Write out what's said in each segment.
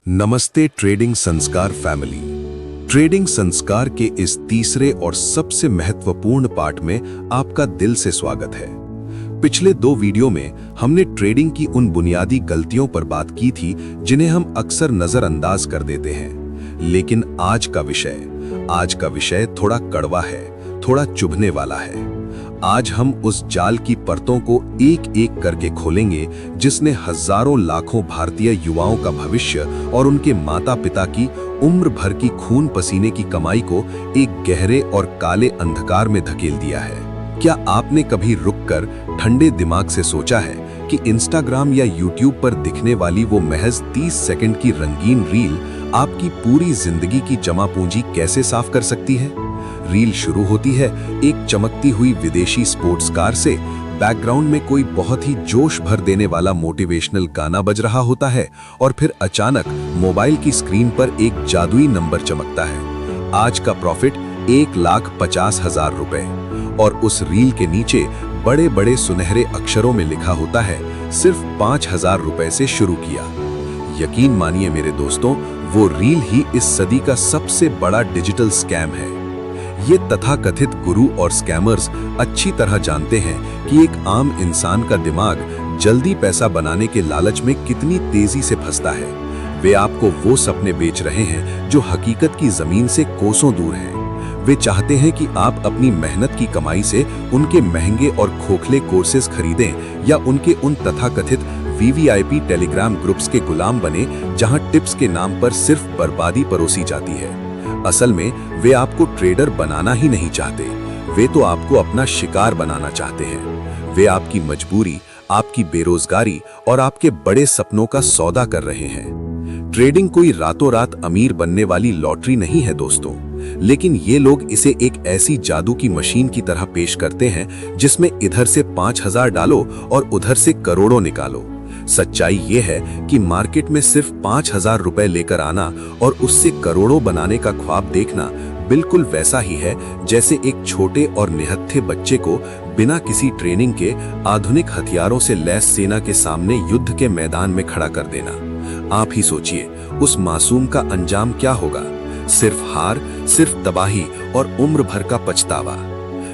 नमस्ते ट्रेडिंग संस्कार family. Trading संस्कार के इस तीसरे और सबसे महत्वपूर्ण पार्ट में आपका दिल से स्वागत है। पिछले 2 वीडियो में हमने ट्रेडिंग की उन बुनियादी गलतियों पर बात की थी जिन्हें हम अक्सर नजरअंदाज कर देते हैं। लेकिन आज का विषय थोड़ा कड़वा है, थोड़ा चुभने वाला है। आज हम उस जाल की परतों को एक एक करके खोलेंगे जिसने हजारों लाखों भारतीय युवाओं का भविष्य और उनके माता पिता की उम्र भर की खून पसीने की कमाई को एक गहरे और काले अंधकार में धकेल दिया है। क्या आपने कभी रुककर ठंडे दिमाग से सोचा है कि इंस्टाग्राम या यूट्यूब पर दिखने वाली वो महज 30 सेकंड की रंगीन रील आपकी पूरी जिंदगी की जमा पूंजी कैसे साफ कर सकती है? रील शुरू होती है एक चमकती हुई विदेशी स्पोर्ट्स कार से। बैकग्राउंड में कोई बहुत ही जोश भर देने वाला मोटिवेशनल गाना बज रहा होता है और फिर अचानक मोबाइल की स्क्रीन पर एक जादुई नंबर चमकता है। आज का प्रॉफिट 1,50,000 रुपए। और उस रील के नीचे बड़े बड़े सुनहरे अक्षरों में लिखा होता है सिर्फ 5,000 रुपए से शुरू किया। यकीन मानिए मेरे दोस्तों, वो रील ही इस सदी का सबसे बड़ा डिजिटल स्कैम है। ये तथाकथित गुरु और स्कैमर्स अच्छी तरह जानते हैं कि एक आम इंसान का दिमाग जल्दी पैसा बनाने के लालच में कितनी तेजी से फंसता है। वे आपको वो सपने बेच रहे हैं जो हकीकत की जमीन से कोसों दूर हैं। वे चाहते हैं कि आप अपनी मेहनत की कमाई से उनके महंगे और खोखले कोर्सेज खरीदें या उनके उन तथाकथित वीवीआईपी टेलीग्राम ग्रुप्स के गुलाम बने जहां टिप्स के नाम पर सिर्फ बर्बादी परोसी जाती है। असल में वे आपको ट्रेडर बनाना ही नहीं चाहते, वे तो आपको अपना शिकार बनाना चाहते हैं। वे आपकी मजबूरी, आपकी बेरोजगारी और आपके बड़े सपनों का सौदा कर रहे हैं। ट्रेडिंग कोई रातों रात अमीर बनने वाली लॉटरी नहीं है दोस्तों, लेकिन ये लोग इसे एक ऐसी जादू की मशीन की तरह पेश करते हैं जिसमें इधर से 5,000 डालो और उधर से करोड़ों निकालो। सच्चाई ये है कि मार्केट में सिर्फ 5,000 रुपए लेकर आना और उससे करोड़ों बनाने का ख्वाब देखना बिल्कुल वैसा ही है जैसे एक छोटे और निहत्थे बच्चे को बिना किसी ट्रेनिंग के आधुनिक हथियारों से लैस सेना के सामने युद्ध के मैदान में खड़ा कर देना। आप ही सोचिए उस मासूम का अंजाम क्या होगा? सिर्फ हार, सिर्फ तबाही और उम्र भर का पछतावा।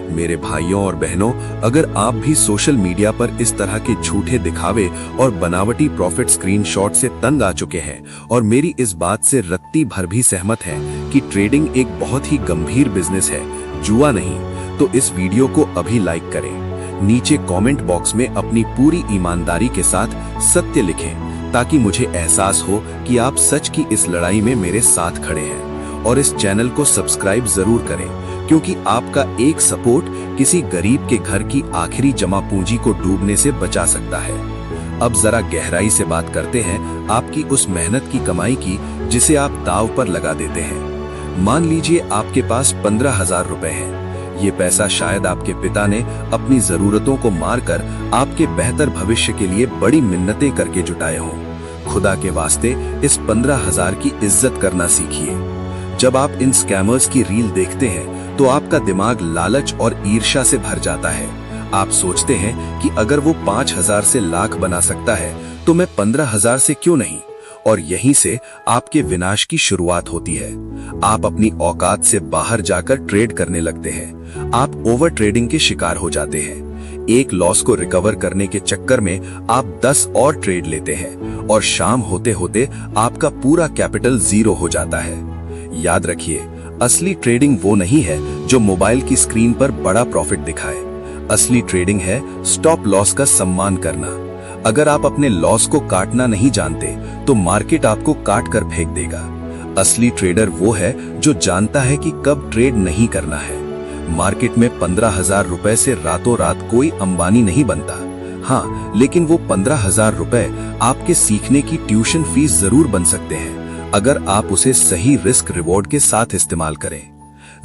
मेरे भाइयों और बहनों, अगर आप भी सोशल मीडिया पर इस तरह के झूठे दिखावे और बनावटी प्रॉफिट स्क्रीनशॉट से तंग आ चुके हैं और मेरी इस बात से रत्ती भर भी सहमत हैं कि ट्रेडिंग एक बहुत ही गंभीर बिजनेस है, जुआ नहीं, तो इस वीडियो को अभी लाइक करें। नीचे कमेंट बॉक्स में अपनी पूरी ईमानदारी के साथ सत्य लिखें ताकि मुझे एहसास हो कि आप सच की इस लड़ाई में मेरे साथ खड़े हैं। और इस चैनल को सब्सक्राइब जरूर करें क्योंकि आपका एक सपोर्ट किसी गरीब के घर की आखिरी जमा पूंजी को डूबने से बचा सकता है। अब जरा गहराई से बात करते हैं आपकी उस मेहनत की कमाई की जिसे आप दांव पर लगा देते हैं। मान लीजिए आपके पास 15,000 रुपए है। ये पैसा शायद आपके पिता ने अपनी जरूरतों को मारकर आपके बेहतर भविष्य के लिए बड़ी मिन्नतें करके जुटाए हों। खुदा के वास्ते इस 15,000 की इज्जत करना सीखिए। जब आप इन स्कैमर्स की रील देखते हैं तो आपका दिमाग लालच और ईर्ष्या से भर जाता है। आप सोचते हैं कि अगर वो 5,000 से लाख बना सकता है तो मैं 15,000 से क्यों नहीं? और यहीं से आपके विनाश की शुरुआत होती है। आप अपनी औकात से बाहर जाकर ट्रेड करने लगते हैं। आप ओवर ट्रेडिंग के शिकार हो जाते हैं। एक लॉस को रिकवर करने के चक्कर में आप 10 और ट्रेड लेते हैं और शाम होते होते आपका पूरा कैपिटल 0 हो जाता है। याद रखिए, असली ट्रेडिंग वो नहीं है जो मोबाइल की स्क्रीन पर बड़ा प्रॉफिट दिखाए। असली ट्रेडिंग है स्टॉप लॉस का सम्मान करना। अगर आप अपने लॉस को काटना नहीं जानते तो मार्केट आपको काट कर फेंक देगा। असली ट्रेडर वो है जो जानता है कि कब ट्रेड नहीं करना है। मार्केट में 15,000 रुपए से रातों रात कोई अंबानी नहीं बनता। हाँ, लेकिन वो 15,000 रुपए आपके सीखने की ट्यूशन फीस जरूर बन सकते हैं अगर आप उसे सही रिस्क रिवॉर्ड के साथ इस्तेमाल करें।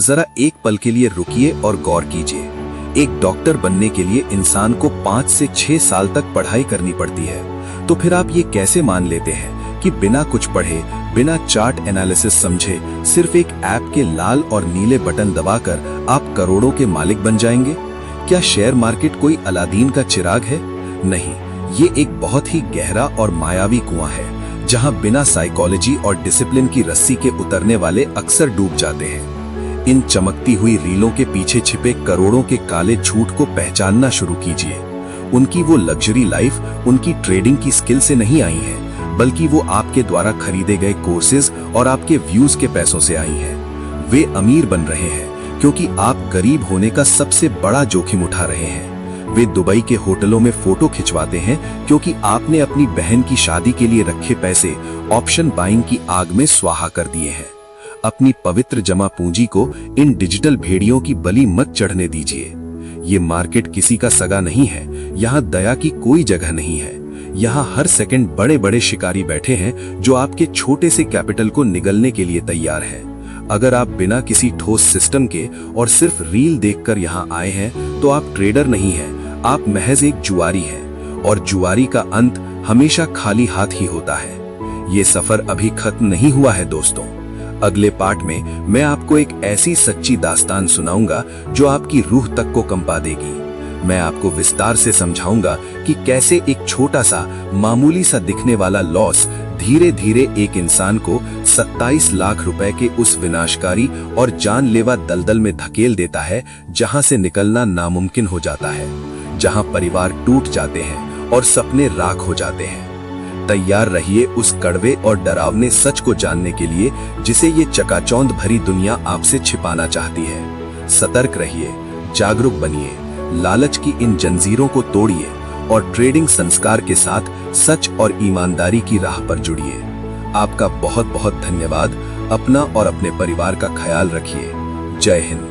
जरा एक पल के लिए रुकिए और गौर कीजिए। एक डॉक्टर बनने के लिए इंसान को 5 से 6 साल तक पढ़ाई करनी पड़ती है, तो फिर आप ये कैसे मान लेते हैं कि बिना कुछ पढ़े, बिना चार्ट एनालिसिस समझे, सिर्फ एक ऐप के लाल और नीले बटन दबाकर आप करोड़ों के मालिक बन जाएंगे? क्या शेयर मार्केट कोई अलादीन का चिराग है? नहीं, ये एक बहुत ही गहरा और मायावी कुआं है जहां बिना साइकोलॉजी और डिसिप्लिन की रस्सी के उतरने वाले अक्सर डूब जाते हैं। इन चमकती हुई रीलों के पीछे छिपे करोड़ों के काले झूठ को पहचानना शुरू कीजिए। उनकी वो लग्जरी लाइफ उनकी ट्रेडिंग की स्किल से नहीं आई है, बल्कि वो आपके द्वारा खरीदे गए कोर्सेज और आपके व्यूज के पैसों से आई है। वे अमीर बन रहे हैं क्योंकि आप गरीब होने का सबसे बड़ा जोखिम उठा रहे हैं। वे दुबई के होटलों में फोटो खिंचवाते हैं क्योंकि आपने अपनी बहन की शादी के लिए रखे पैसे ऑप्शन बाइंग की आग में स्वाहा कर दिए हैं। अपनी पवित्र जमा पूंजी को इन डिजिटल भेड़ियों की बलि मत चढ़ने दीजिए। ये मार्केट किसी का सगा नहीं है। यहाँ दया की कोई जगह नहीं है। यहाँ हर सेकंड बड़े बड़े शिकारी बैठे हैं जो आपके छोटे से कैपिटल को निगलने के लिए तैयार हैं। अगर आप बिना किसी ठोस सिस्टम के और सिर्फ रील देखकर यहाँ आए हैं तो आप ट्रेडर नहीं हैं, आप महज एक जुआरी हैं। और जुआरी का अंत हमेशा खाली हाथ ही होता है। ये सफर अभी खत्म नहीं हुआ है दोस्तों। अगले पार्ट में मैं आपको एक ऐसी सच्ची दास्तान सुनाऊंगा जो आपकी रूह तक को कंपा देगी। मैं आपको विस्तार से समझाऊंगा कि कैसे एक छोटा सा मामूली सा दिखने वाला लॉस धीरे धीरे एक इंसान को 27 लाख रुपए के उस विनाशकारी और जानलेवा दलदल में धकेल देता है जहां से निकलना नामुमकिन हो जाता है, जहां परिवार टूट जाते हैं और सपने राख हो जाते हैं। तैयार रहिए उस कड़वे और डरावने सच को जानने के लिए जिसे ये चकाचौंध भरी दुनिया आपसे छिपाना चाहती है। सतर्क रहिए, जागरूक बनिए, लालच की इन जंजीरों को तोड़िए और ट्रेडिंग संस्कार के साथ सच और ईमानदारी की राह पर जुड़िए। आपका बहुत बहुत धन्यवाद। अपना और अपने परिवार का ख्याल रखिए। जय हिंद।